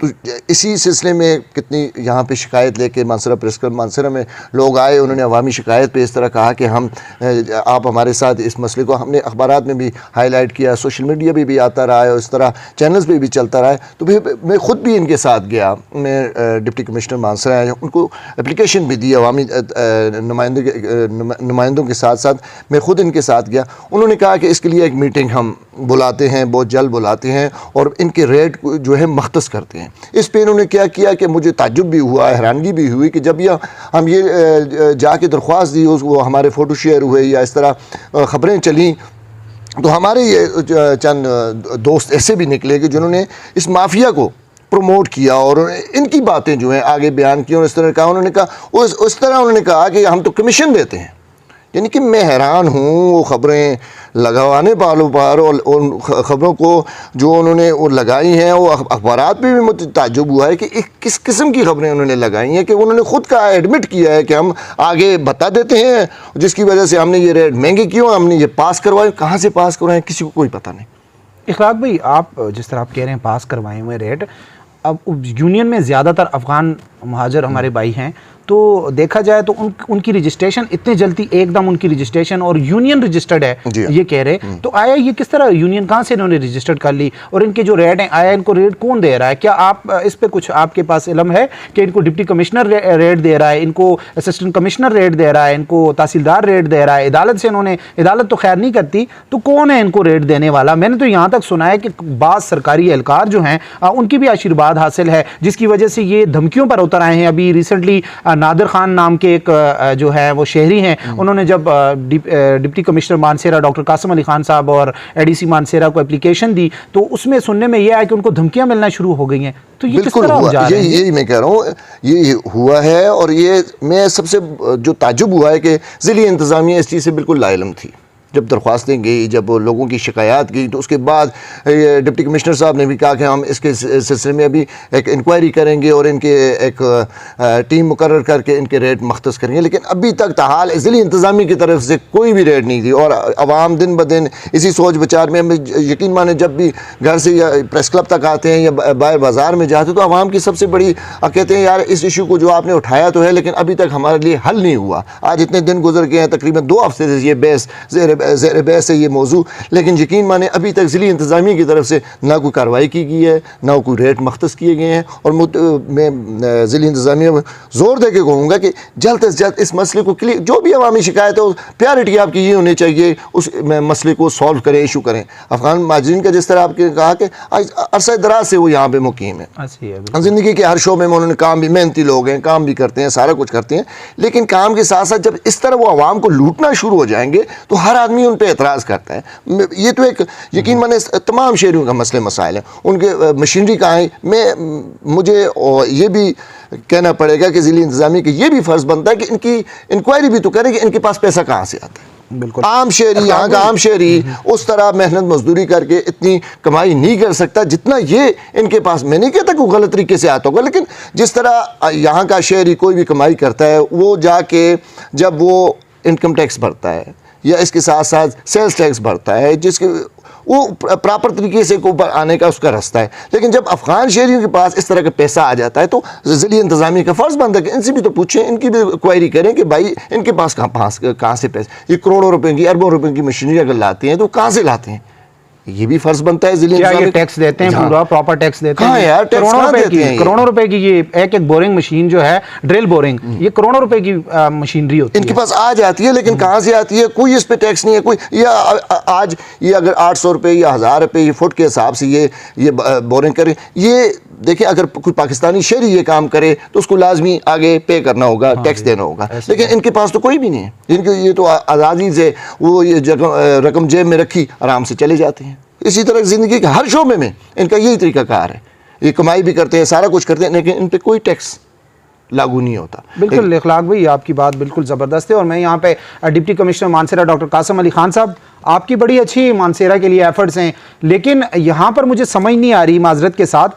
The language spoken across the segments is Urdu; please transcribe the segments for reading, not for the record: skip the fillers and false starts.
تو اسی سلسلے میں کتنی یہاں پہ شکایت لے کے مانسرہ پریس کلب مانسرہ میں لوگ آئے, انہوں نے عوامی شکایت پہ اس طرح کہا کہ آپ ہمارے ساتھ اس مسئلے کو, ہم نے اخبارات میں بھی ہائی لائٹ کیا, سوشل میڈیا پہ بھی آتا رہا ہے, اور اس طرح چینلز پہ بھی چلتا رہا ہے. تو میں خود بھی ان کے ساتھ گیا, میں ڈپٹی کمشنر مانسرہ ہیں, ان کو اپلیکیشن بھی دی عوامی نمائندوں کے ساتھ ساتھ میں خود ان کے ساتھ گیا. انہوں نے کہا کہ اس کے لیے ایک میٹنگ ہم بلاتے ہیں, بہت جلد بلاتے ہیں, اور ان کے ریٹ جو ہے مختص کرتے ہیں. اس پہ انہوں نے کیا کیا کہ مجھے تعجب بھی ہوا, حیرانگی بھی ہوئی کہ جب ہم یہ جا کے درخواست دی, وہ ہمارے فوٹو شیئر ہوئے یا اس طرح خبریں چلیں, تو ہمارے یہ چند دوست ایسے بھی نکلے کہ جنہوں نے اس مافیا کو پروموٹ کیا اور ان کی باتیں جو ہیں آگے بیان کی, اور اس طرح کہا. انہوں نے کہا اس طرح انہوں نے کہا کہ ہم تو کمیشن دیتے ہیں. یعنی کہ میں حیران ہوں وہ خبریں لگوانے والوں پر, اور ان خبروں کو جو انہوں نے وہ لگائی ہیں, وہ اخبارات پہ بھی مجھے تعجب ہوا ہے کہ کس قسم کی خبریں انہوں نے لگائی ہیں, کہ انہوں نے خود کا ایڈمٹ کیا ہے کہ ہم آگے بتا دیتے ہیں, جس کی وجہ سے ہم نے یہ ریٹ مہنگے کیوں, ہم نے یہ پاس کروائے. کہاں سے پاس کروائے کسی کو کوئی پتہ نہیں. اخلاق بھائی, آپ جس طرح آپ کہہ رہے ہیں پاس کروائے ہوئے ریٹ, اب یونین میں زیادہ تر افغان مہاجر ہمارے بھائی ہیں, تو دیکھا جائے تو ان کی رجسٹریشن اتنے جلدی ایک دم ان کی رجسٹریشن, اور یونین رجسٹرڈ ہے یہ کہہ رہے, تو آیا یہ کس طرح یونین کہاں سے انہوں نے رجسٹرڈ کر لی, اور ان کے جو ریٹ ہیں آیا ان کو ریٹ کون دے رہا ہے؟ کیا آپ اس پہ کچھ آپ کے پاس علم ہے کہ ان کو ڈپٹی کمشنر ریٹ دے رہا ہے, ان کو اسسٹنٹ کمشنر ریٹ دے رہا ہے, ان کو تحصیلدار ریٹ دے رہا ہے, عدالت سے انہوں نے, عدالت تو خیر نہیں کرتی, تو کون ہے ان کو ریٹ دینے والا؟ میں نے تو یہاں تک سنا ہے کہ بعض سرکاری اہلکار جو ہیں ان کی بھی آشیرواد حاصل ہے, جس کی وجہ سے یہ دھمکیوں پر اتر آئے ہیں. ابھی ریسنٹلی نادر خان نام کے ایک جو ہے وہ شہری ہیں, انہوں نے جب deputy commissioner مانسیرہ doctor Qasim Ali Khan صاحب اور اے ڈی سی مانسیرہ کو اپلیکیشن دی, تو اس میں سننے میں یہ آیا کہ ان کو دھمکیاں ملنا شروع ہو گئی ہیں. تو یہ کس طرح ہو جا رہا ہے؟ یہی میں کہہ رہا ہوں, یہ ہوا ہے. اور یہ میں سب سے جو تعجب ہوا ہے کہ ضلعی انتظامیہ اس چیز سے بالکل لا علم تھی. جب درخواستیں گئی, جب لوگوں کی شکایات گئی, تو اس کے بعد ڈپٹی کمشنر صاحب نے بھی کہا کہ ہم اس کے سلسلے میں ابھی ایک انکوائری کریں گے اور ان کے ایک ٹیم مقرر کر کے ان کے ریٹ مختص کریں گے. لیکن ابھی تک تاحال ضلعی انتظامیہ کی طرف سے کوئی بھی ریٹ نہیں دی, اور عوام دن بدن اسی سوچ بچار میں. یقین مانے جب بھی گھر سے یا پریس کلب تک آتے ہیں یا باہر بازار میں جاتے, تو عوام کی سب سے بڑی کہتے ہیں یار اس ایشو کو جو آپ نے اٹھایا تو ہے, لیکن ابھی تک ہمارے لیے حل نہیں ہوا. آج اتنے دن گزر گئے ہیں, تقریباً 2 ہفتے سے یہ بحث زیر بحث ہے یہ موضوع, لیکن یقین مانے ابھی تک ضلعی انتظامیہ کی طرف سے نہ کوئی کارروائی کی گئی ہے, نہ کوئی ریٹ مختص کیے گئے ہیں. اور میں ضلعی انتظامیہ میں زور دے کے کہوں گا کہ جلد از جلد اس مسئلے کو کلیئر, جو بھی عوامی شکایت ہے پیورٹی آپ کی یہ ہونی چاہیے, اس مسئلے کو سالو کریں, ایشو کریں. افغان مہاجرین کا جس طرح آپ نے کہا کہ عرصہ دراز سے وہ یہاں پہ مقیم ہیں, زندگی کے ہر شعبے میں انہوں نے کام بھی, محنتی لوگ ہیں, کام بھی کرتے ہیں, سارا کچھ کرتے ہیں, لیکن کام کے ساتھ ساتھ جب اس طرح وہ عوام کو لوٹنا شروع ہو جائیں گے تو ہر آدمی ان پہ اعتراض کرتا ہے. یہ تو ایک یقین مانے تمام شہریوں کا مسئلے مسائل ہیں, ان کے مشینری کہاں ہے. مجھے یہ بھی کہنا پڑے گا کہ ضلعی انتظامیہ کے یہ بھی فرض بنتا ہے کہ ان کی انکوائری بھی تو کریں کہ ان کے پاس پیسہ کہاں سے آتا ہے. بالکل عام شہری, یہاں کا عام شہری اس طرح محنت مزدوری کر کے اتنی کمائی نہیں کر سکتا جتنا یہ ان کے پاس. میں نہیں کہتا کہ وہ غلط طریقے سے آتا ہوگا, لیکن جس طرح یہاں کا شہری کوئی بھی کمائی کرتا ہے, وہ جا کے جب وہ انکم ٹیکس بھرتا ہے یا اس کے ساتھ ساتھ سیلز ٹیکس بھرتا ہے, جس کے وہ پراپر طریقے سے اوپر آنے کا اس کا راستہ ہے. لیکن جب افغان شہریوں کے پاس اس طرح کا پیسہ آ جاتا ہے تو ضلعی انتظامیہ کا فرض بنتا ہے کہ ان سے بھی تو پوچھیں, ان کی بھی کوائری کریں کہ بھائی ان کے پاس کہاں سے پیسے, یہ کروڑوں روپے کی, اربوں روپے کی مشینری اگر لاتے ہیں تو کہاں سے لاتے ہیں. یہ بھی فرض بنتا ہے ضلعی انتظامیہ. یہ ٹیکس دیتے ہیں, پورا پراپر ٹیکس دیتے ہیں. ہاں یار, کروڑوں روپے کی یہ ایک بورنگ مشین جو ہے, ڈرل بورنگ, یہ کروڑوں روپے کی مشینری ہوتی ہے, ان کے پاس آ جاتی ہے, لیکن کہاں سے آتی ہے کوئی اس پہ ٹیکس نہیں ہے. کوئی یا آج یہ اگر 800 روپے یا 1000 روپے یہ فٹ کے حساب سے یہ بورنگ کریں, یہ دیکھیں اگر کوئی پاکستانی شہری یہ کام کرے تو اس کو لازمی آگے پے کرنا ہوگا, ٹیکس دینا ہوگا. لیکن ان کے پاس تو کوئی بھی نہیں ہے, ان کے یہ تو آزادی سے وہ یہ رقم جیب میں رکھی آرام سے چلے جاتے ہیں. اسی طرح زندگی کے ہر شعبے میں ان کا یہی طریقہ کار ہے, یہ کمائی بھی کرتے ہیں, سارا کچھ کرتے ہیں, لیکن ان پہ کوئی ٹیکس لاگو نہیں ہوتا. بالکل اخلاق بھائی, آپ کی بات بالکل زبردست ہے. اور میں یہاں پہ deputy commissioner مانسیرہ doctor Qasim Ali Khan صاحب, آپ کی بڑی اچھی مانسیرہ کے لیے ایفرٹس ہیں, لیکن یہاں پر مجھے سمجھ نہیں آ رہی معذرت کے ساتھ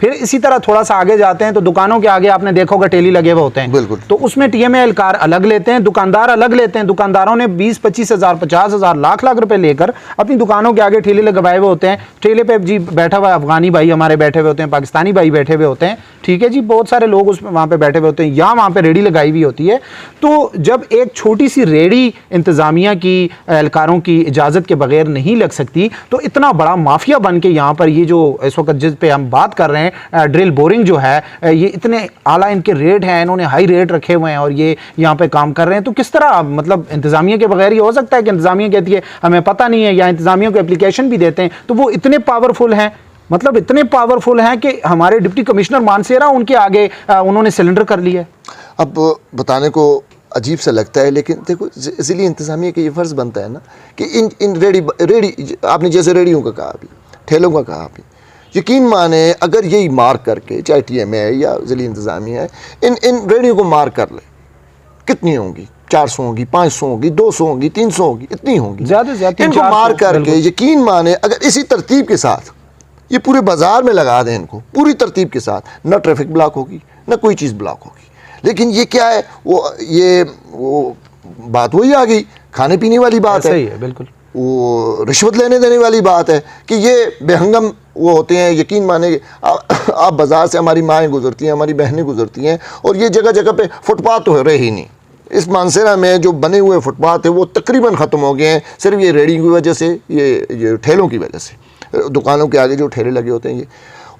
پھر اسی طرح تھوڑا سا آگے جاتے ہیں تو دکانوں کے آگے آپ نے دیکھا ہوگا ٹیلی لگے ہوئے ہوتے ہیں, بالکل, تو اس میں ٹی ایم اے اہلکار الگ لیتے ہیں, دکاندار الگ لیتے ہیں. دکانداروں نے 20-25 ہزار 50 ہزار لاکھ روپے لے کر اپنی دکانوں کے آگے ٹھیلے لگوائے ہوئے ہوتے ہیں. ٹھیلے پہ جی بیٹھا ہوا افغانی بھائی ہمارے بیٹھے ہوئے ہوتے ہیں, پاکستانی بھائی بیٹھے ہوئے ہوتے ہیں, ٹھیک ہے جی, بہت سارے لوگ اس وہاں پہ بیٹھے ہوئے ہوتے ہیں, یا وہاں پہ ریڑھی لگائی ہوئی ہوتی ہے. تو جب ایک چھوٹی سی ریڑھی انتظامیہ کی اہلکاروں کی اجازت کے بغیر نہیں لگ سکتی, تو اتنا بڑا مافیا بن کے یہاں پر یہ جو اس وقت جس پہ ہم بات کر رہے ہیں ڈرل بورنگ جو ہے, یہ اتنے اعلیٰ ان کے ریٹ ہیں, انہوں نے ہائی ریٹ رکھے ہوئے ہیں اور یہ یہاں پہ کام کر رہے ہیں. تو کس طرح مطلب انتظامیہ کے بغیر یہ ہو سکتا ہے کہ انتظامیہ کہتی ہے ہمیں پتہ نہیں ہے, یا انتظامیہ کو اپلیکیشن بھی دیتے ہیں تو وہ اتنے پاورفل ہیں, مطلب اتنے پاورفل ہیں کہ ہمارے ڈپٹی کمشنر مانسیرا ان کے آگے انہوں نے سلنڈر کر لیا ہے. اب بتانے کو عجیب سا لگتا ہے, لیکن دیکھو ضلعی انتظامیہ کا یہ فرض بنتا ہے نا کہ ان ریڑھی آپ نے جیسے ریڑھیوں کا کہا ابھی, ٹھیلوں کا کہا ابھی, یقین مانے اگر یہی مار کر کے چاہے ٹی ایم اے یا ضلعی انتظامیہ ہے ان ریڑھیوں کو مار کر لے, کتنی ہوں گی؟ 400 ہوگی, 500 ہوگی, 200 ہوگی, 300 ہوگی, اتنی ہوں گی زیادہ سے زیادہ. ان کو مار کر کے یقین مانے اگر اسی ترتیب کے ساتھ یہ پورے بازار میں لگا دیں ان کو پوری ترتیب کے ساتھ, نہ ٹریفک بلاک ہوگی نہ کوئی چیز بلاک ہوگی. لیکن یہ کیا ہے, وہ بات وہی آ گئی, کھانے پینے والی بات ہے, بالکل وہ رشوت لینے دینے والی بات ہے کہ یہ بے ہنگم وہ ہوتے ہیں. یقین مانے آپ بازار سے ہماری مائیں گزرتی ہیں, ہماری بہنیں گزرتی ہیں, اور یہ جگہ جگہ پہ فٹ پاتھ تو رہے ہی نہیں. اس مانسیرا میں جو بنے ہوئے فٹ پاتھ ہیں وہ تقریباً ختم ہو گئے ہیں, صرف یہ ریڑھی کی وجہ سے, یہ ٹھیلوں کی وجہ سے, دکانوں کے آگے جو ٹھیلے لگے ہوتے ہیں یہ.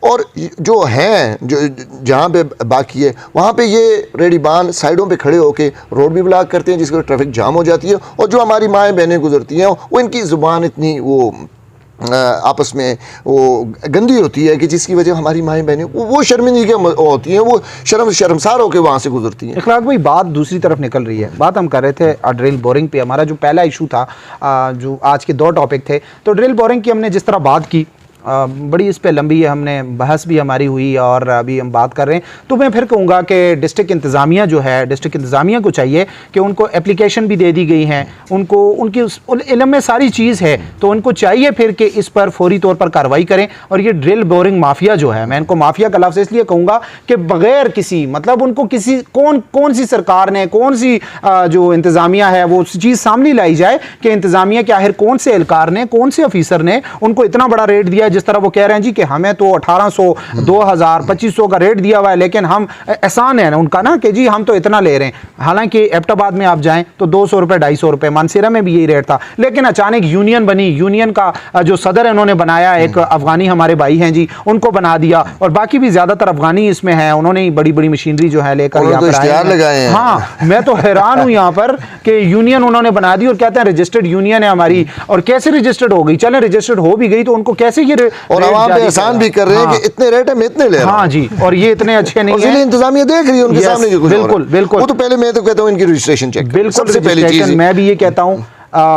اور جو ہیں جو جہاں پہ باقی ہے وہاں پہ یہ ریڑھی بان سائڈوں پہ کھڑے ہو کے روڈ بھی بلاک کرتے ہیں, جس کی ٹریفک جام ہو جاتی ہے. اور جو ہماری مائیں بہنیں گزرتی ہیں وہ ان کی زبان اتنی وہ آپس میں وہ گندی ہوتی ہے کہ جس کی وجہ ہماری مائیں بہنیں وہ شرمندگی ہوتی ہیں, وہ شرمسار ہو کے وہاں سے گزرتی ہیں. اخلاق بھائی بات دوسری طرف نکل رہی ہے. بات ہم کر رہے تھے ڈرل بورنگ پہ, ہمارا جو پہلا ایشو تھا, جو آج کے 2 ٹاپک تھے, تو ڈرل بورنگ کی ہم نے جس طرح بات کی بڑی اس پہ لمبی ہے, ہم نے بحث بھی ہماری ہوئی اور ابھی ہم بات کر رہے ہیں. تو میں پھر کہوں گا کہ ڈسٹرکٹ انتظامیہ جو ہے, ڈسٹرکٹ انتظامیہ کو چاہیے کہ ان کو اپلیکیشن بھی دے دی گئی ہیں, ان کو ان کی علم میں ساری چیز ہے, تو ان کو چاہیے پھر کہ اس پر فوری طور پر کارروائی کریں. اور یہ ڈرل بورنگ مافیا جو ہے, میں ان کو مافیا کا لفظ اس لیے کہوں گا کہ بغیر کسی مطلب ان کو کسی کون سی سرکار نے, کون سی جو انتظامیہ ہے وہ چیز سامنے لائی جائے کہ انتظامیہ کے آخر کون سے اہلکار نے, کون سے افیسر نے ان کو اتنا بڑا ریٹ دیا, جس طرح وہ کہہ رہے ہیں جی کہ ہمیں تو 1800 2000 2500 کا ریٹ دیا ہوا ہے, لیکن ہم احسان ہے ان کا نا کہ جی ہم تو اتنا لے رہے ہیں. حالانکہ ایبٹ آباد میں آپ جائیں تو 200 روپے 250 روپے, مانسیرا میں بھی یہی ریٹ تھا. لیکن اچانک یونین بنی, یونین کا جو صدر انہوں نے بنایا, ایک افغانی ہمارے بھائی ہیں جی, ان کو بنا دیا, اور باقی بھی زیادہ تر افغانی اس میں ہیں, انہوں نے بڑی بڑی مشینری جو ہے لے کر یہاں پر لگائے ہیں. ہاں میں تو حیران ہوں یہاں پر کہ یونین انہوں نے بنا دی اور کہتے ہیں رجسٹرڈ یونین ہے ہماری. اور کیسے رجسٹرڈ ہو گئی؟ چلیں رجسٹرڈ ہو بھی گئی تو ان کو کیسے یہ اور عوام پہ احسان بھی کر رہے ہیں کہ اتنے ریٹ ہے میں اتنے لے رہا ہوں. ہاں جی, اور یہ اتنے اچھے نہیں ہیں. انتظامیہ دیکھ رہی ہے ان کے سامنے جو کچھ ہو رہا ہے. بالکل بالکل, وہ تو پہلے میں تو کہتا ہوں ان کی رجسٹریشن چیک کریں. بالکل سب سے پہلی چیز میں بھی یہ کہتا ہوں.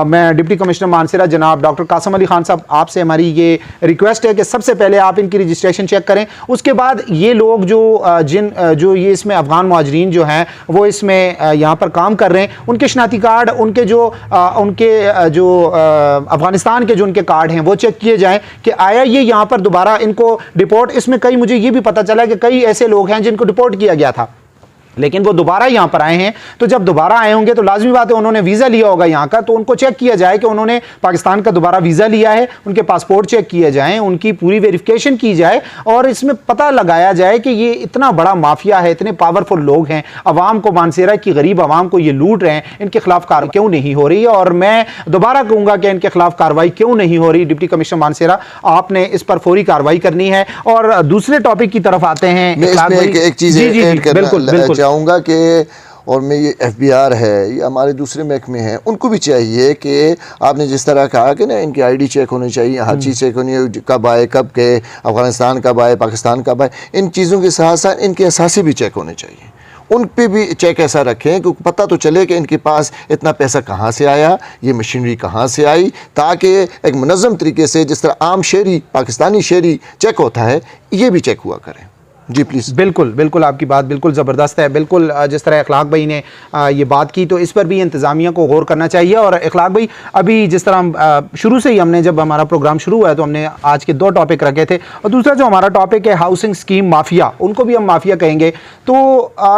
میں ڈپٹی کمشنر مانسیرا جناب ڈاکٹر قاسم علی خان صاحب, آپ سے ہماری یہ ریکویسٹ ہے کہ سب سے پہلے آپ ان کی رجسٹریشن چیک کریں. اس کے بعد یہ لوگ جو یہ اس میں افغان مہاجرین جو ہیں وہ اس میں یہاں پر کام کر رہے ہیں, ان کے شناختی کارڈ, ان کے جو افغانستان کے جو ان کے کارڈ ہیں وہ چیک کیے جائیں کہ آیا یہ یہاں پر دوبارہ ان کو ڈپورٹ. اس میں مجھے یہ بھی پتہ چلا کہ کئی ایسے لوگ ہیں جن کو ڈپورٹ کیا گیا تھا, لیکن وہ دوبارہ یہاں پر آئے ہیں. تو جب دوبارہ آئے ہوں گے تو لازمی بات ہے انہوں نے ویزا لیا ہوگا یہاں کا, تو ان کو چیک کیا جائے کہ انہوں نے پاکستان کا دوبارہ ویزا لیا ہے, ان کے پاسپورٹ چیک کیے جائیں, ان کی پوری ویریفیکیشن کی جائے, اور اس میں پتہ لگایا جائے کہ یہ اتنا بڑا مافیا ہے, اتنے پاورفل لوگ ہیں, عوام کو, مانسیرا کی غریب عوام کو یہ لوٹ رہے ہیں, ان کے خلاف کارروائی کیوں نہیں ہو رہی؟ اور میں دوبارہ کہوں گا کہ ان کے خلاف کارروائی کیوں نہیں ہو رہی. ڈپٹی کمشنر مانسیرا, آپ نے اس پر فوری کارروائی کرنی ہے. اور دوسرے ٹاپک کی طرف آتے ہیں. میں اس میں ایک چیز ایڈ کرنا چاہوں گا کہ اور میں یہ ایف بی آر ہے یا ہمارے دوسرے محکمے ہیں, ان کو بھی چاہیے کہ آپ نے جس طرح کہا کہ نا ان کی آئی ڈی چیک ہونی چاہیے, ہر چیز چیک ہونی ہے, کب آئے, کب گئے, افغانستان کب آئے, پاکستان کب آئے, ان چیزوں کے ساتھ ساتھ ان کے اثاثے بھی چیک ہونے چاہیے. ان پہ بھی چیک ایسا رکھیں کہ پتہ تو چلے کہ ان کے پاس اتنا پیسہ کہاں سے آیا, یہ مشینری کہاں سے آئی, تاکہ ایک منظم طریقے سے جس طرح عام شہری, پاکستانی شہری چیک ہوتا ہے, یہ بھی چیک ہوا کریں. جی پلیز. بالکل بالکل آپ کی بات بالکل زبردست ہے. بالکل جس طرح اخلاق بھائی نے یہ بات کی تو اس پر بھی انتظامیہ کو غور کرنا چاہیے. اور اخلاق بھائی ابھی جس طرح شروع سے ہی ہم نے جب ہمارا پروگرام شروع ہوا ہے تو ہم نے آج کے 2 ٹاپک رکھے تھے, اور دوسرا جو ہمارا ٹاپک ہے ہاؤسنگ اسکیم مافیا, ان کو بھی ہم مافیا کہیں گے. تو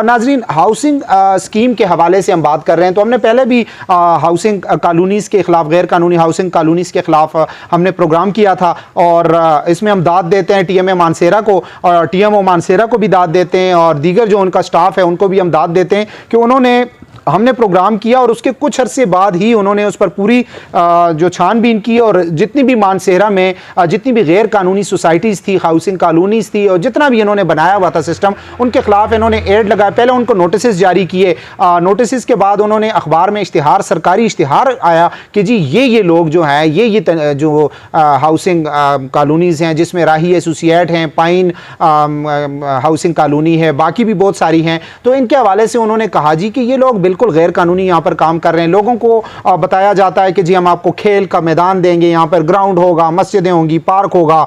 ناظرین ہاؤسنگ اسکیم کے حوالے سے ہم بات کر رہے ہیں, تو ہم نے پہلے بھی ہاؤسنگ کالونیز کے خلاف, غیر قانونی ہاؤسنگ کالونیز کے خلاف ہم نے پروگرام کیا تھا, اور اس میں ہم داد دیتے ہیں ٹی ایم اے مانسیرا کو, اور ٹی ایم او مانسیرا کو بھی داد دیتے ہیں, اور دیگر جو ان کا سٹاف ہے ان کو بھی ہم داد دیتے ہیں کہ انہوں نے, ہم نے پروگرام کیا اور اس کے کچھ عرصے بعد ہی انہوں نے اس پر پوری جو چھان بین کی, اور جتنی بھی مانسیرا میں جتنی بھی غیر قانونی سوسائٹیز تھی, ہاؤسنگ کالونیز تھی, اور جتنا بھی انہوں نے بنایا ہوا تھا سسٹم, ان کے خلاف انہوں نے ایڈ لگایا. پہلے ان کو نوٹسز جاری کیے, نوٹسز کے بعد انہوں نے اخبار میں اشتہار, سرکاری اشتہار آیا کہ جی یہ لوگ جو ہیں یہ جو ہاؤسنگ کالونیز ہیں جس میں راہی ایسوسییٹ ہیں, پائن ہاؤسنگ کالونی ہے, باقی بھی بہت ساری ہیں, تو ان کے حوالے سے انہوں نے کہا جی کہ یہ لوگ بالکل غیر قانونی یہاں پر کام کر رہے ہیں. لوگوں کو بتایا جاتا ہے کہ جی ہم آپ کو کھیل کا میدان دیں گے, یہاں پر گراؤنڈ ہوگا, مسجدیں ہوں گی, پارک ہوگا,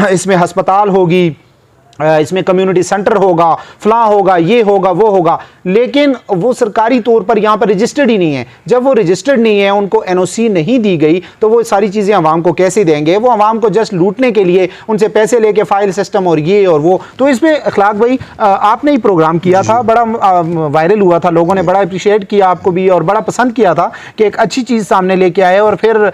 اس میں ہسپتال ہوگی, اس میں کمیونٹی سینٹر ہوگا, فلاں ہوگا, یہ ہوگا, وہ ہوگا, لیکن وہ سرکاری طور پر یہاں پر رجسٹرڈ ہی نہیں ہے. جب وہ رجسٹرڈ نہیں ہے, ان کو این او سی نہیں دی گئی, تو وہ ساری چیزیں عوام کو کیسے دیں گے؟ وہ عوام کو جسٹ لوٹنے کے لیے ان سے پیسے لے کے فائل سسٹم اور یہ اور وہ. تو اس میں اخلاق بھائی آپ نے ہی پروگرام کیا تھا, بڑا وائرل ہوا تھا, لوگوں نے بڑا اپریشیٹ کیا آپ کو بھی, اور بڑا پسند کیا تھا کہ ایک اچھی چیز سامنے لے کے آئے, اور پھر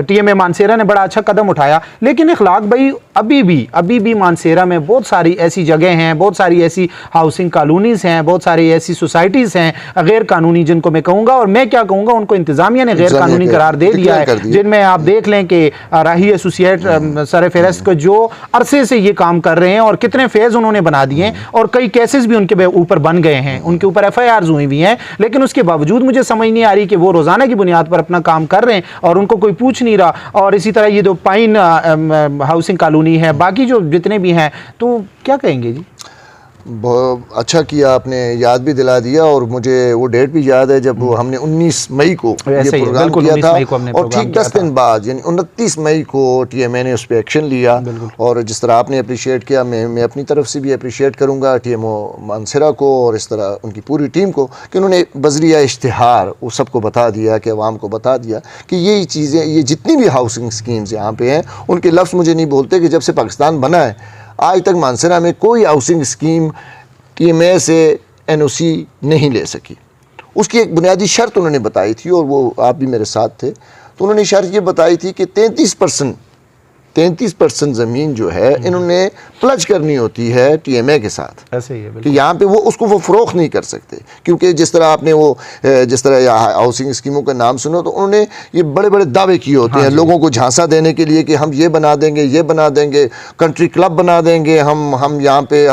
ٹی ایم اے مانسیرا نے بڑا اچھا قدم اٹھایا. لیکن اخلاق بھائی ابھی بھی مانسیرا میں بہت ساری ایسی جگہیں ہیں, بہت ساری ایسی ہاؤسنگ کالونیز ہیں, بہت ساری ایسی سوسائٹیز ہیں غیر قانونی, جن کو میں کہوں گا, اور میں کیا کہوں گا, ان کو انتظامیہ نے غیر قانونی قرار دے دیا ہے, جن میں آپ دیکھ لیں کہ راہی ایسوسییٹ سر فہرست کو جو عرصے سے یہ کام کر رہے ہیں, اور کتنے فیز انہوں نے بنا دیے ہیں, اور کئی کیسز بھی ان کے اوپر بن گئے ہیں, ان کے اوپر ایف آئی آرز ہوئی ہوئی ہیں, لیکن اس کے باوجود مجھے سمجھ نہیں آ رہی کہ وہ روزانہ کی بنیاد پر اپنا کام کر رہے ہیں اور ان کو کوئی پوچھ نہیں رہا. اور اسی طرح یہ جو پائن ہاؤسنگ کالونی ہے, باقی جو جتنے بھی ہیں, تو کیا کہیں گے جی؟ بہت اچھا کیا آپ نے, یاد بھی دلا دیا, اور مجھے وہ ڈیٹ بھی یاد ہے جب ہم نے 19 مئی کو یہ پروگرام کیا تھا, اور ٹھیک 10 دن بعد یعنی 29 مئی کو ٹی ایم اے نے اس پہ ایکشن لیا. اور جس طرح آپ نے اپریشیٹ کیا, میں اپنی طرف سے بھی اپریشیٹ کروں گا ٹی ایم او مانسیرا کو, اور اس طرح ان کی پوری ٹیم کو, کہ انہوں نے بذریعہ اشتہار وہ سب کو بتا دیا, کہ عوام کو بتا دیا کہ یہ چیزیں, یہ جتنی بھی ہاؤسنگ اسکیمز یہاں پہ ہیں, ان کے لفظ مجھے نہیں بولتے کہ جب سے پاکستان بنا ہے آج تک مانسیرا میں کوئی ہاؤسنگ اسکیم ٹی ایم اے سے این او سی نہیں لے سکی. اس کی ایک بنیادی شرط انہوں نے بتائی تھی, اور وہ آپ بھی میرے ساتھ تھے, تو انہوں نے شرط یہ بتائی تھی کہ 33% زمین جو ہے انہوں نے پلج کرنی ہوتی ہے ٹی ایم اے کے ساتھ, ایسے ہی ہے کہ یہاں پہ وہ اس کو وہ فروخت نہیں کر سکتے. کیونکہ جس طرح آپ نے وہ جس طرح ہاؤسنگ اسکیموں کا نام سنو, تو انہوں نے یہ بڑے بڑے دعوے کیے ہوتے ہیں لوگوں کو جھانسا دینے کے لیے کہ ہم یہ بنا دیں گے, یہ بنا دیں گے, کنٹری کلب بنا دیں گے, ہم یہاں پہ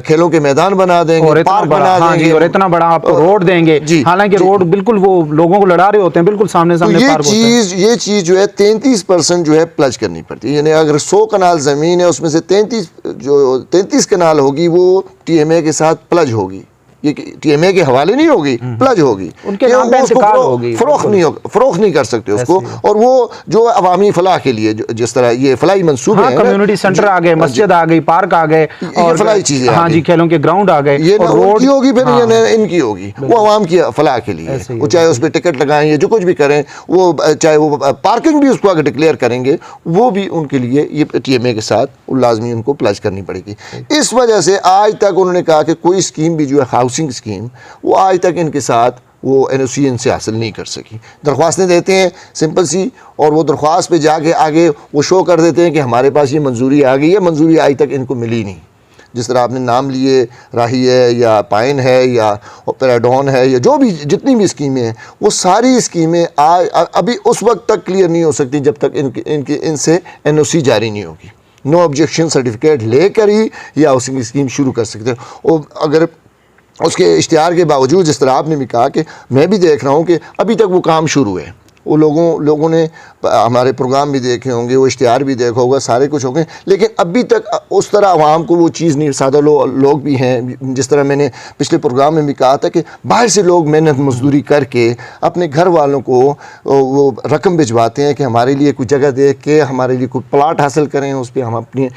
کھیلوں کے میدان بنا دیں گے, پارک بنا دیں گے, اور اتنا بڑا آپ کو روڈ دیں گے. حالانکہ روڈ بالکل وہ لوگوں کو لڑا رہے ہوتے ہیں, بالکل سامنے پارک ہوتے ہیں. یہ چیز جو ہے 33% جو ہے پلج کرنی پڑتی ہے. یعنی اگر 100 کنال زمین ہے, اس میں سے 33 کنال ہوگی وہ ٹی ایم اے کے ساتھ پلج ہوگی. یہ ٹی ایم اے کے حوالے نہیں ہوگی, پلج ہوگی, ان کے نام پہ انتقال ہوگی, فروخت نہیں کر سکتے اس کو. اور وہ جو عوامی فلاح کے لیے جس طرح یہ فلاحی منصوبے ہیں, کمیونٹی سینٹر آ گئے, مسجد آ گئی, پارک آ گئے, اور فلاحی چیزیں, ہاں جی, کھیلوں کے گراؤنڈ آ گئے, یہ ان کی ہوگی, پھر یہ ان کی ہوگی, وہ عوام کی فلاح کے لیے. وہ چاہے اس پہ ٹکٹ لگائیں یا جو کچھ بھی کریں, وہ چاہے وہ پارکنگ بھی اس کو اگر ڈکلیئر کریں گے, وہ بھی ان کے لیے یہ ٹی ایم اے کے ساتھ لازمی ان کو پلج کرنی پڑے گی. اس وجہ سے آج تک انہوں نے کہا کہ کوئی اسکیم بھی جو ہے ہاؤسنگ اسکیم, وہ آج تک ان کے ساتھ وہ این او سی ان سے حاصل نہیں کر سکی. درخواستیں دیتے ہیں سمپل سی, اور وہ درخواست پہ جا کے آگے وہ شو کر دیتے ہیں کہ ہمارے پاس یہ منظوری آ گئی ہے, منظوری آج تک ان کو ملی نہیں. جس طرح آپ نے نام لیے, راہی ہے یا پائن ہے یا پیراڈون ہے یا جو بھی جتنی بھی اسکیمیں ہیں, وہ ساری اسکیمیں ابھی اس وقت تک کلیئر نہیں ہو سکتی جب تک ان سے این او سی جاری نہیں ہوگی. نو آبجیکشن سرٹیفکیٹ لے کر ہی یہ ہاؤسنگ اسکیم شروع کر سکتے ہیں. اور اگر اس کے اشتہار کے باوجود, جس طرح آپ نے بھی کہا کہ میں بھی دیکھ رہا ہوں کہ ابھی تک وہ کام شروع ہے, وہ لوگوں نے ہمارے پروگرام بھی دیکھے ہوں گے, وہ اشتہار بھی دیکھا ہوگا, سارے کچھ ہو گئے, لیکن ابھی تک اس طرح عوام کو وہ چیز نہیں. سادہ لوگ بھی ہیں, جس طرح میں نے پچھلے پروگرام میں بھی کہا تھا کہ باہر سے لوگ محنت مزدوری کر کے اپنے گھر والوں کو وہ رقم بھجواتے ہیں کہ ہمارے لیے کوئی جگہ دیکھ کے ہمارے لیے کوئی پلاٹ حاصل کریں, اس پہ ہم اپنی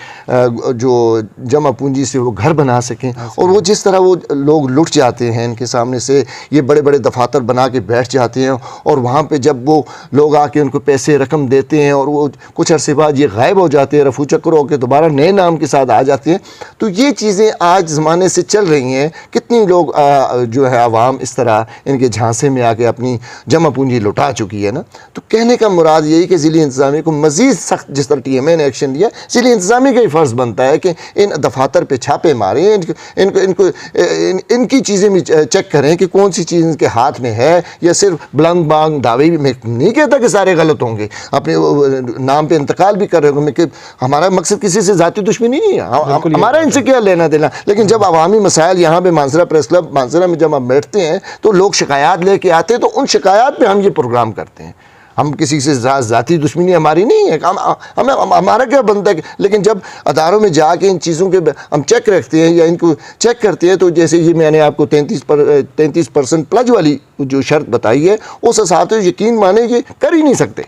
جو جمع پونجی سے وہ گھر بنا سکیں. اور وہ جس طرح وہ لوگ لٹ جاتے ہیں, ان کے سامنے سے یہ بڑے بڑے دفاتر بنا کے بیٹھ جاتے ہیں, اور وہاں پہ جب وہ لوگ آ کے ان کو پیسے رقم دیتے ہیں اور وہ کچھ عرصے بعد یہ غائب ہو جاتے ہیں, رفو چکر ہو کے دوبارہ نئے نام کے ساتھ آ جاتے ہیں. تو یہ چیزیں آج زمانے سے چل رہی ہیں. کتنی لوگ جو ہے عوام اس طرح ان کے جھانسے میں آ کے اپنی جمع پونجی لٹا چکی ہے نا. تو کہنے کا مراد یہی کہ ضلعی انتظامیہ کو مزید سخت, جس طرح ٹی ایم اے نے ایکشن لیا, ضلعی انتظامیہ کا ہی فرض بنتا ہے کہ ان دفاتر پہ چھاپے ماریں, ان کی چیزیں بھی چیک کریں کہ کون سی چیز ان کے ہاتھ میں ہے, یا صرف بلند بانگ دعوے بھی. میں نہیں کہتا کہ سارے غلط ہوں گے, اپنے نام پہ انتقال بھی کر رہے ہوں گے, کہ ہمارا مقصد کسی سے ذاتی دشمنی نہیں ہے, ہمارا ان سے کیا لینا دینا. لیکن جب عوامی مسائل یہاں پہ مانسہرہ پریس کلب مانسہرہ میں جب ہم بیٹھتے ہیں تو لوگ شکایات لے کے آتے ہیں, تو ان شکایات پہ ہم یہ پروگرام کرتے ہیں. ہم کسی سے ذاتی دشمنی ہماری نہیں ہے, ہمارا کیا بنتا ہے. لیکن جب اداروں میں جا کے ان چیزوں کے ہم چیک رکھتے ہیں یا ان کو چیک کرتے ہیں, تو جیسے یہ میں نے آپ کو 33% پلج والی جو شرط بتائی ہے, اس حساب سے یقین مانے یہ کر ہی نہیں سکتے,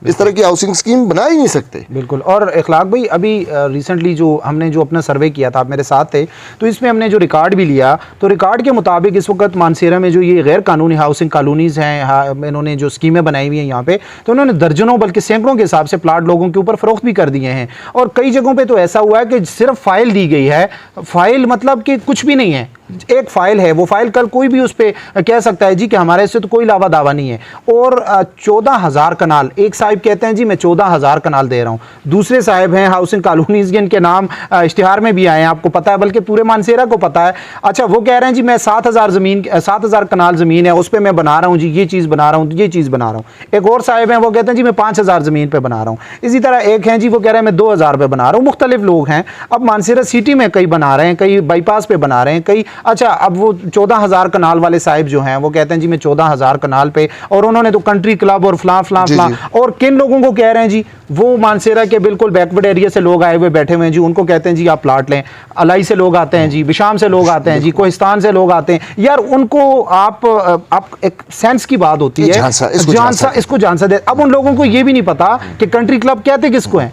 اس طرح کی ہاؤسنگ اسکیم بنا ہی نہیں سکتے. بالکل. اور اخلاق بھائی, ابھی ریسنٹلی جو ہم نے جو اپنا سروے کیا تھا, آپ میرے ساتھ تھے, تو اس میں ہم نے جو ریکارڈ بھی لیا, تو ریکارڈ کے مطابق اس وقت مانسہرہ میں جو یہ غیر قانونی ہاؤسنگ کالونیز ہیں, انہوں نے جو اسکیمیں بنائی ہوئی ہیں یہاں پہ, تو انہوں نے درجنوں بلکہ سینکڑوں کے حساب سے پلاٹ لوگوں کے اوپر فروخت بھی کر دیے ہیں. اور کئی جگہوں پہ تو ایسا ہوا ہے کہ صرف فائل دی گئی ہے, فائل مطلب کہ کچھ بھی نہیں ہے, ایک فائل ہے, وہ فائل کل کوئی بھی اس پہ کہہ سکتا ہے جی کہ ہمارے سے تو کوئی لاوا دعویٰ نہیں ہے. اور 14,000 کنال, ایک صاحب کہتے ہیں جی میں 14,000 کنال دے رہا ہوں, دوسرے صاحب ہیں ہاؤسنگ کالونیز کے, ان کے نام اشتہار میں بھی آئے ہیں, آپ کو پتہ ہے, بلکہ پورے مانسہرہ کو پتہ ہے. اچھا, وہ کہہ رہے ہیں جی میں 7,000 کنال زمین ہے, اس پہ میں بنا رہا ہوں جی, یہ چیز بنا رہا ہوں, یہ چیز بنا رہا ہوں. ایک اور صاحب ہیں, وہ کہتے ہیں جی میں 5,000 زمین پہ بنا رہا ہوں. اسی طرح ایک ہیں جی, وہ کہہ رہے ہیں میں 2,000 پہ بنا رہا ہوں. مختلف لوگ ہیں. اب مانسہرہ سٹی میں کئی بنا رہے ہیں, کئی بائی پاس پہ بنا رہے ہیں, کئی. اچھا, اب وہ 14,000 کنال والے صاحب جو ہیں, وہ کہتے ہیں جی میں 14,000 کنال پہ, اور انہوں نے تو کنٹری کلب اور فلاں فلاں فلاں, اور کن لوگوں کو کہہ رہے ہیں جی, وہ مانسہرہ کے بالکل بیکورڈ ایریا سے لوگ آئے ہوئے بیٹھے ہوئے ہیں جی, ان کو کہتے ہیں جی آپ پلاٹ لیں. الائی سے لوگ آتے ہیں جی, بشام سے لوگ آتے ہیں جی, کوہستان سے لوگ آتے ہیں. یار ان کو آپ ایک سینس کی بات ہوتی ہے, اس کو جھانسا دے. اب ان لوگوں کو یہ بھی نہیں پتا کہ کنٹری کلب کہتے کس کو ہیں.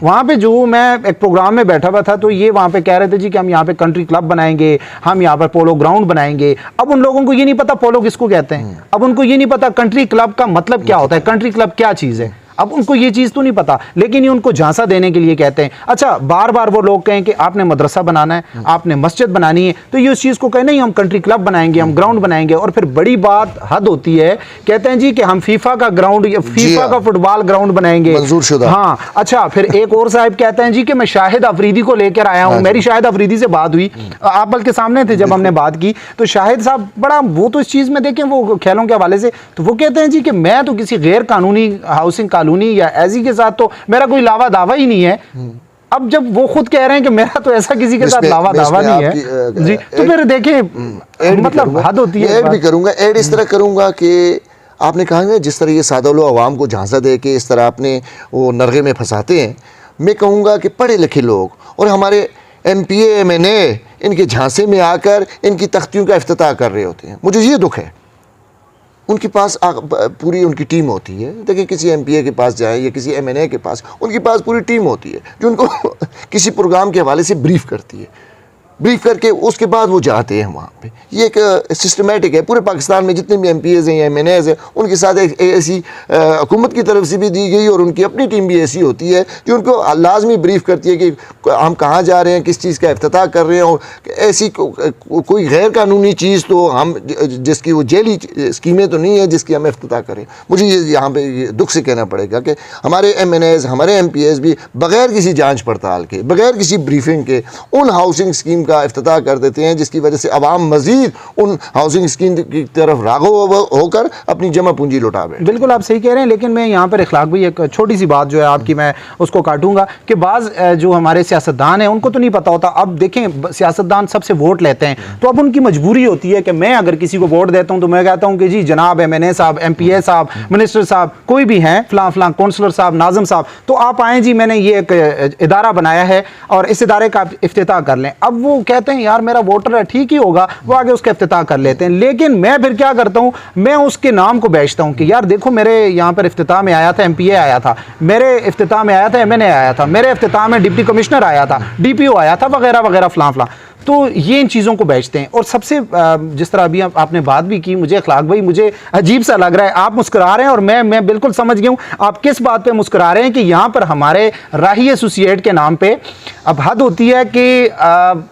وہاں پہ جو میں ایک پروگرام میں بیٹھا ہوا تھا, تو یہ وہاں پہ کہہ رہے تھے جی کہ ہم یہاں پہ کنٹری کلب بنائیں گے, ہم یہاں پر پولو گراؤنڈ بنائیں گے. اب ان لوگوں کو یہ نہیں پتا پولو کس کو کہتے ہیں, اب ان کو یہ نہیں پتا کنٹری کلب کا مطلب کیا ہوتا ہے, کنٹری کلب کیا چیز ہے. اب ان کو یہ چیز تو نہیں پتا, لیکن یہ ان کو جھانسا دینے کے لیے کہتے ہیں. اچھا, بار بار وہ لوگ کہیں کہ آپ نے مدرسہ بنانا ہے, آپ نے مسجد بنانی ہے, تو یہ اس چیز کو کہیں نہیں ہم کنٹری کلب بنائیں گے, ہم گراؤنڈ بنائیں گے. اور پھر بڑی بات حد ہوتی ہے, کہتے ہیں جی کہ ہم فیفا کا گراؤنڈ, فیفا کا فٹ بال گراؤنڈ بنائیں گے, منظور شدہ. ہاں. اچھا, پھر ایک اور صاحب کہتے ہیں جی کہ میں شاہد افریدی کو لے کر آیا ہوں. میری شاہد افریدی سے بات ہوئی, آپ بلکہ سامنے تھے جب ہم نے بات کی, تو شاہد صاحب بڑا, وہ تو اس چیز میں دیکھیں وہ کھیلوں کے حوالے سے, تو وہ کہتے ہیں جی کہ میں تو کسی غیر قانونی ہاؤسنگ کالونی یا ایسی کے ساتھ تو میرا کوئی لاوا دعویٰ ہی نہیں ہے. اب جب وہ خود کہہ رہے ہیں کہ میرا تو ایسا کسی کے ساتھ لاوا دعویٰ نہیں ہے جی, تو پھر دیکھیں مطلب حد ہوتی ہے. ایڈ بھی کروں گا, ایڈ اس طرح کروں گا کہ آپ نے کہا جس طرح یہ سادہ لوگ عوام کو جھانسا دے کے اس طرح اپنے وہ نرغے میں پھنساتے ہیں, میں کہوں گا کہ پڑھے لکھے لوگ اور ہمارے ایم پی اے, ایم این اے, ان کے جھانسے میں آ کر ان کی تختیوں کا افتتاح کر رہے ہوتے ہیں. مجھے یہ دکھ ہے. ان کے پاس پوری ان کی ٹیم ہوتی ہے. دیکھیں کسی ایم پی اے کے پاس جائیں یا کسی ایم این اے کے پاس, ان کے پاس پوری ٹیم ہوتی ہے جو ان کو کسی پروگرام کے حوالے سے بریف کرتی ہے. بریف کر کے اس کے بعد وہ جاتے ہیں وہاں پہ. یہ ایک سسٹمیٹک ہے. پورے پاکستان میں جتنے بھی ایم پی ایز ہیں یا ایم این ایز ہیں, ان کے ساتھ ایک ایسی حکومت کی طرف سے بھی دی گئی, اور ان کی اپنی ٹیم بھی ایسی ہوتی ہے جو ان کو لازمی بریف کرتی ہے کہ ہم کہاں جا رہے ہیں, کس چیز کا افتتاح کر رہے ہیں, اور ایسی کوئی غیر قانونی چیز تو ہم جس کی وہ جیلی اسکیمیں تو نہیں ہیں جس کی ہم افتتاح کریں. مجھے یہاں پہ دکھ سے کہنا پڑے گا کہ ہمارے ایم این ایز, ہمارے ایم پی ایز بھی بغیر کسی جانچ پڑتال کے, بغیر کسی بریفنگ کے ان ہاؤسنگ اسکیم اسکیم کا افتتاح کر دیتے ہیں، جس کی وجہ سے عوام مزید ان ہاؤسنگ اسکیم کی طرف راغب ہو کر اپنی جمع پونجی لوٹا بیٹھے۔ بالکل آپ صحیح کہہ رہے ہیں، لیکن میں یہاں پر اخلاق بھائی ایک چھوٹی سی بات جو ہے آپ کی میں اس کو کاٹوں گا کہ بعض جو ہمارے سیاستدان ہیں ان کو تو نہیں پتا ہوتا. اب دیکھیں سیاستدان سب سے ووٹ لیتے ہیں تو اب ان کی مجبوری ہوتی ہے کہ میں اگر کسی کو ووٹ دیتا ہوں تو میں کہتا ہوں کہ جی جناب ایم این اے صاحب، ایم پی اے صاحب، منسٹر صاحب، کوئی بھی ہیں، فلاں فلاں کونسلر صاحب، ناظم صاحب، تو آپ آئیں جی، میں نے یہ ایک ادارہ بنایا ہے اور اس ادارے کا افتتاح کر لیں. اب وہ کہتے ہیں یار میرا ووٹر ہے، ٹھیک ہی ہوگا، وہ آگے اس کا افتتاح کر لیتے ہیں. لیکن میں پھر کیا کرتا ہوں، میں اس کے نام کو بیچتا ہوں کہ یار دیکھو میرے یہاں پر افتتاح میں آیا تھا ایم پی اے آیا تھا، میرے افتتاح میں آیا تھا ایم این اے آیا تھا، میرے افتتاح میں ڈپٹی کمشنر آیا تھا، ڈی پی او آیا تھا، وغیرہ وغیرہ فلاں فلاں. تو یہ ان چیزوں کو بیچتے ہیں. اور سب سے جس طرح ابھی آپ نے بات بھی کی، مجھے اخلاق بھائی مجھے عجیب سا لگ رہا ہے، آپ مسکرا رہے ہیں اور میں بالکل سمجھ گیا ہوں آپ کس بات پہ مسکرا رہے ہیں کہ یہاں پر ہمارے راہی ایسوسییٹ کے نام پہ اب حد ہوتی ہے کہ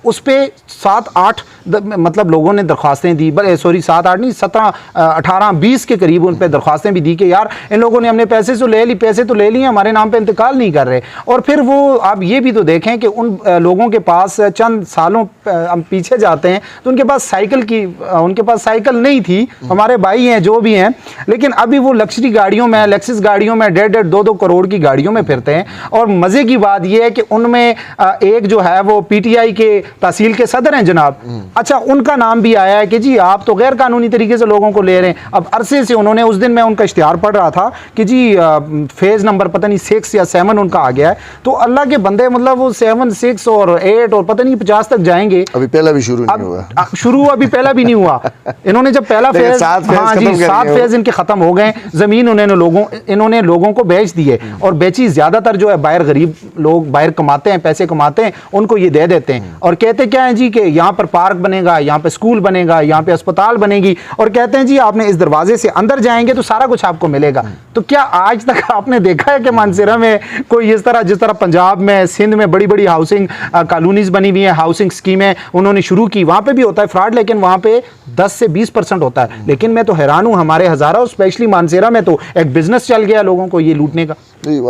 اس پہ 7-8 مطلب لوگوں نے درخواستیں دی، سوری 7-8 نہیں 17-18-20 کے قریب ان پہ درخواستیں بھی دی کہ یار ان لوگوں نے ہم نے پیسے تو لے لی، پیسے تو لے لیے، ہمارے نام پہ انتقال نہیں کر رہے. اور پھر وہ آپ یہ بھی تو دیکھیں کہ ان لوگوں کے پاس چند سالوں ہم پیچھے جاتے ہیں تو ان کے پاس سائیکل نہیں تھی، ہمارے بھائی ہیں جو بھی ہیں، لیکن ابھی وہ لکشری گاڑیوں میں، لیکسس گاڑیوں میں 1.5-2 کروڑ کی گاڑیوں میں پھرتے ہیں. اور مزے کی بات یہ ہے کہ ان میں ایک جو ہے وہ پی ٹی آئی کے تحصیل کے صدر ہیں جناب، اچھا ان کا نام بھی آیا ہے کہ جی آپ تو غیر قانونی طریقے سے لوگوں کو لے رہے ہیں. اب عرصے سے انہوں نے، اس دن میں ان کا اشتہار پڑھ رہا تھا کہ جی فیز نمبر پتہ نہیں 6 یا 7 ان کا آ گیا ہے. تو اللہ کے بندے مطلب وہ 7, 6 اور 8 اور پتہ نہیں 50 تک جائیں گے. ابھی پہلا بھی شروع نہیں ہوا، ابھی پہلا بھی نہیں ہوا. انہوں نے جب پہلا فیز، ہاں جی 7 فیز ان کے ختم ہو گئے. زمین انہوں نے لوگوں کو بیچ دی ہے، اور بیچی زیادہ تر جو ہے باہر غریب لوگ باہر کماتے ہیں، پیسے کماتے ہیں، ان کو یہ دے دیتے ہیں. اور کہتے کیا ہیں جی کہ یہاں پر پارک بنے گا، یہاں پہ اسکول بنے گا، یہاں پہ اسپتال بنے گی، اور کہتے ہیں جی آپ نے اس دروازے سے اندر جائیں گے تو سارا کچھ آپ کو ملے گا. تو کیا آج تک آپ نے دیکھا ہے کہ مانسیرا میں کوئی اس طرح، جس طرح پنجاب میں، سندھ میں بڑی بڑی ہاؤسنگ کالونیز بنی ہوئی ہیں، ہاؤسنگ اسکیمیں انہوں نے شروع کی، وہاں پہ بھی ہوتا ہے فراڈ، لیکن وہاں پہ 10 سے 20% ہوتا ہے. لیکن میں تو حیران ہوں، ہمارے ہزارہ اسپیشلی مانسیرا میں تو ایک بزنس چل گیا لوگوں کو یہ لوٹنے کا.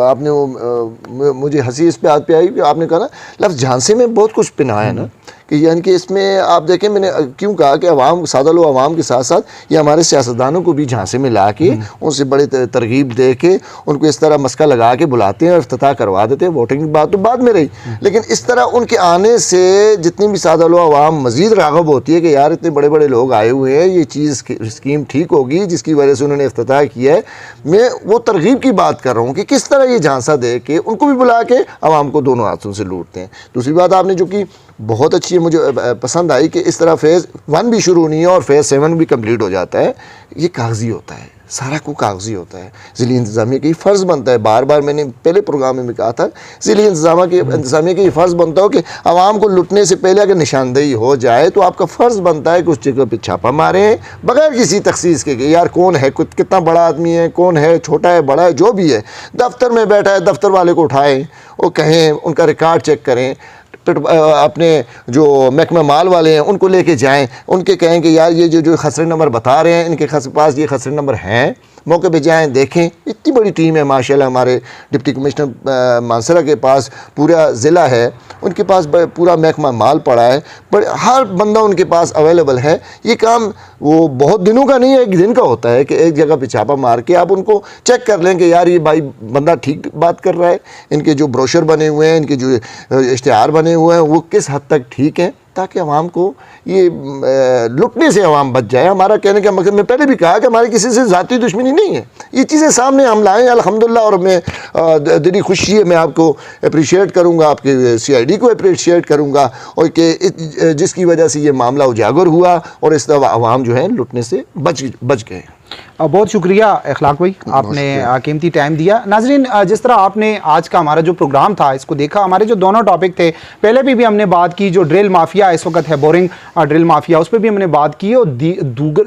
آپ نے وہ مجھے ہنسی اس پہ آج پہ آئی کہ آپ نے کہا نا لفظ جھانسی میں بہت کچھ پنہا ہے نا، کہ یعنی کہ اس میں آپ دیکھیں، میں نے کیوں کہا کہ عوام، سادہ لوگ عوام کے ساتھ ساتھ یہ ہمارے سیاستدانوں کو بھی جھانسے میں لا کے ان سے بڑے ترغیب دے کے ان کو اس طرح مسکا لگا کے بلاتے ہیں اور افتتاح کروا دیتے ہیں. ووٹنگ کی بات تو بعد میں رہی، لیکن اس طرح ان کے آنے سے جتنی بھی سادہ لوگ عوام مزید راغب ہوتی ہے کہ یار اتنے بڑے بڑے لوگ آئے ہوئے ہیں، یہ چیز اسکیم ٹھیک ہوگی جس کی وجہ سے انہوں نے افتتاح کیا ہے. میں وہ ترغیب کی بات کر رہا ہوں کہ کس طرح یہ جھانسا دے کے ان کو بھی بلا کے عوام کو دونوں ہاتھوں سے لوٹتے ہیں. دوسری بات آپ نے جو کی بہت اچھی ہے، مجھے پسند آئی کہ اس طرح فیز 1 بھی شروع نہیں ہے اور فیز 7 بھی کمپلیٹ ہو جاتا ہے. یہ کاغذی ہوتا ہے، سارا کو کاغذی ہوتا ہے. ضلعی انتظامیہ کا یہ فرض بنتا ہے، بار بار میں نے پہلے پروگرام میں بھی کہا تھا، ضلعی انتظامیہ کا یہ فرض بنتا ہو کہ عوام کو لٹنے سے پہلے اگر نشاندہی ہو جائے تو آپ کا فرض بنتا ہے کہ اس جگہ پہ چھاپا ماریں بغیر کسی تخصیص کے کہ یار کون ہے، کتنا بڑا آدمی ہے، کون ہے، چھوٹا ہے، بڑا ہے، جو بھی ہے، دفتر میں بیٹھا ہے دفتر والے کو اٹھائیں اور کہیں، ان کا ریکارڈ چیک کریں. اپنے جو محکمہ مال والے ہیں ان کو لے کے جائیں، ان کے کہیں کہ یار یہ جو خسرے نمبر بتا رہے ہیں ان کے پاس یہ خسرے نمبر ہیں، موقع پہ جائیں دیکھیں. اتنی بڑی ٹیم ہے ماشاءاللہ ہمارے ڈپٹی کمشنر مانسیرا کے پاس، پورا ضلع ہے ان کے پاس، پورا محکمہ مال پڑا ہے، ہر بندہ ان کے پاس اویلیبل ہے. یہ کام وہ بہت دنوں کا نہیں ہے، ایک دن کا ہوتا ہے کہ ایک جگہ پہ چھاپا مار کے آپ ان کو چیک کر لیں کہ یار یہ بھائی بندہ ٹھیک بات کر رہا ہے، ان کے جو بروشر بنے ہوئے ہیں، ان کے جو اشتہار بنے ہوئے ہیں وہ کس حد تک ٹھیک ہیں، تاکہ عوام کو یہ لٹنے سے عوام بچ جائے. ہمارا کہنے کا مقصد، میں پہلے بھی کہا کہ ہماری کسی سے ذاتی دشمنی نہیں ہے، یہ چیزیں سامنے ہم لائیں الحمدللہ. اور میں دلی خوشی ہے، میں آپ کو اپریشیٹ کروں گا، آپ کے سی آئی ڈی کو اپریشیٹ کروں گا، اور کہ جس کی وجہ سے یہ معاملہ اجاگر ہوا اور اس طرح عوام جو ہے لٹنے سے بچ گئے. بہت شکریہ اخلاق بھائی، آپ نے قیمتی ٹائم دیا. ناظرین، جس طرح آپ نے آج کا ہمارا جو پروگرام تھا اس کو دیکھا، ہمارے جو دونوں ٹاپک تھے، پہلے بھی ہم نے بات کی جو ڈرل مافیا اس وقت ہے، بورنگ ڈرل مافیا، اس پہ بھی ہم نے بات کی. اور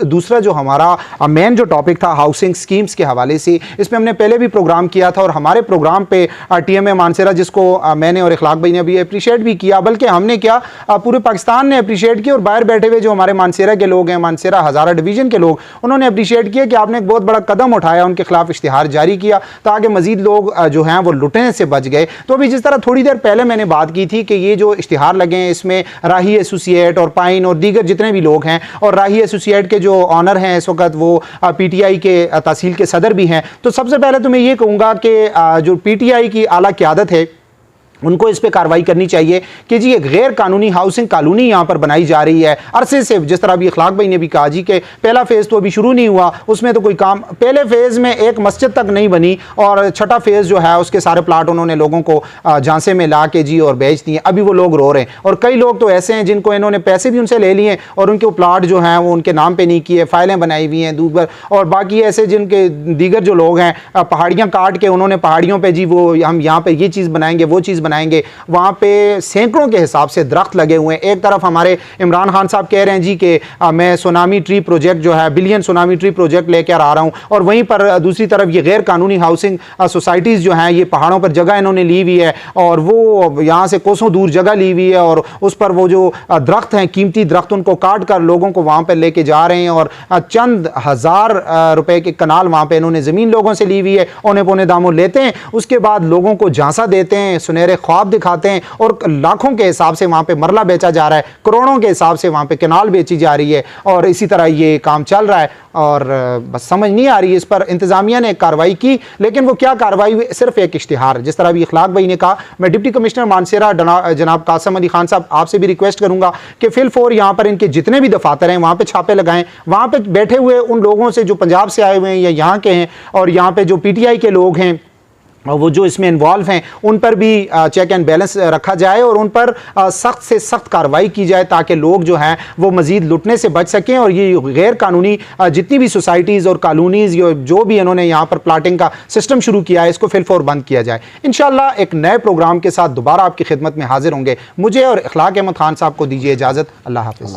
دوسرا جو ہمارا مین جو ٹاپک تھا ہاؤسنگ اسکیمز کے حوالے سے، اس پہ ہم نے پہلے بھی پروگرام کیا تھا. اور ہمارے پروگرام پہ ٹی ایم اے مانسیرا، جس کو میں نے اور اخلاق بھائی نے ابھی اپریشیٹ بھی کیا، بلکہ ہم نے کیا پورے پاکستان نے اپریشیٹ کیا، اور باہر بیٹھے ہوئے جو ہمارے مانسیرا کے لوگ ہیں، مانسیرا ہزارہ ڈویژن کے لوگ، انہوں نے اپریشیٹ کیا کہ آپ نے ایک بہت بڑا قدم اٹھایا, ان کے خلاف اشتہار جاری کیا تاکہ مزید لوگ جو ہیں وہ لٹنے سے بچ گئے. تو ابھی جس طرح تھوڑی دیر پہلے میں نے بات کی تھی کہ یہ جو اشتہار لگے ہیں اس میں راہی ایسوسی ایٹ اور پائن اور دیگر جتنے بھی لوگ ہیں, اور راہی ایسوسی ایٹ کے جو آنر ہیں اس وقت وہ پی ٹی آئی کے تحصیل کے صدر بھی ہیں. تو سب سے پہلے تو میں یہ کہوں گا کہ جو پی ٹی آئی کی اعلیٰ قیادت ہے ان کو اس پہ کارروائی کرنی چاہیے کہ جی ایک غیر قانونی ہاؤسنگ کالونی یہاں پر بنائی جا رہی ہے عرصے سے, جس طرح ابھی اخلاق بھائی نے بھی کہا جی کہ پہلا فیز تو ابھی شروع نہیں ہوا, اس میں تو کوئی کام, پہلے فیز میں ایک مسجد تک نہیں بنی اور چھٹا فیز جو ہے اس کے سارے پلاٹ انہوں نے لوگوں کو جھانسے میں لا کے جی اور بیچ دیے. ابھی وہ لوگ رو رہے ہیں, اور کئی لوگ تو ایسے ہیں جن کو انہوں نے پیسے بھی ان سے لے لیے اور ان کے پلاٹ جو ہیں وہ ان کے نام پہ نہیں کیے, فائلیں بنائی ہوئی ہیں دوبر, اور باقی ایسے جن کے دیگر جو لوگ ہیں پہاڑیاں کاٹ کے انہوں نے پہاڑیوں پہ جی وہ ہم یہاں پہ یہ چیز بنائیں گے وہ چیز بنائیں گے, وہاں پہ سینکڑوں کے حساب سے درخت لگے ہوئے ہیں. ایک طرف ہمارے عمران خان صاحب کہہ رہے ہیں جی کہ میں سونامی ٹری پروجیکٹ جو ہے بلین سونامی ٹری پروجیکٹ لے کر آ رہا ہوں, اور وہیں پر دوسری طرف یہ غیر قانونی ہاؤسنگ سوسائٹیز جو ہیں یہ پہاڑوں پر جگہ انہوں نے لی ہوئی ہے اور وہ یہاں سے کوسوں دور جگہ لی ہوئی ہے, اور اس پر وہ جو درخت ہیں قیمتی درخت ان کو کاٹ کر لوگوں کو وہاں پہ لے کے جا رہے ہیں, اور چند ہزار روپے کے کنال وہاں پہ انہوں نے زمین لوگوں سے لی ہوئی ہے, اونے پونے داموں لیتے ہیں, اس کے بعد لوگوں کو جھانسا دیتے ہیں, سنہرے خواب دکھاتے ہیں, اور لاکھوں کے حساب سے وہاں پہ مرلہ بیچا جا رہا ہے, کروڑوں کے حساب سے وہاں پہ کنال بیچی جا رہی ہے, اور اسی طرح یہ کام چل رہا ہے. اور بس سمجھ نہیں آ رہی ہے اس پر انتظامیہ نے کارروائی کی, لیکن وہ کیا کارروائی ہوئی, صرف ایک اشتہار. جس طرح ابھی اخلاق بھائی نے کہا, میں ڈپٹی کمشنر مانسیرہ جناب قاسم علی خان صاحب آپ سے بھی ریکویسٹ کروں گا کہ فی الفور یہاں پر ان کے جتنے بھی دفاتر ہیں وہاں پہ چھاپے لگائیں, وہاں پہ بیٹھے ہوئے ان لوگوں سے جو پنجاب سے آئے ہوئے ہیں یا یہاں کے ہیں, اور یہاں پہ جو پی ٹی آئی کے لوگ ہیں وہ جو اس میں انوالو ہیں ان پر بھی چیک اینڈ بیلنس رکھا جائے, اور ان پر سخت سے سخت کارروائی کی جائے تاکہ لوگ جو ہیں وہ مزید لٹنے سے بچ سکیں, اور یہ غیر قانونی جتنی بھی سوسائٹیز اور کالونیز جو بھی انہوں نے یہاں پر پلاٹنگ کا سسٹم شروع کیا ہے اس کو فی الفور بند کیا جائے. انشاءاللہ ایک نئے پروگرام کے ساتھ دوبارہ آپ کی خدمت میں حاضر ہوں گے. مجھے اور اخلاق احمد خان صاحب کو دیجیے اجازت. اللہ حافظ.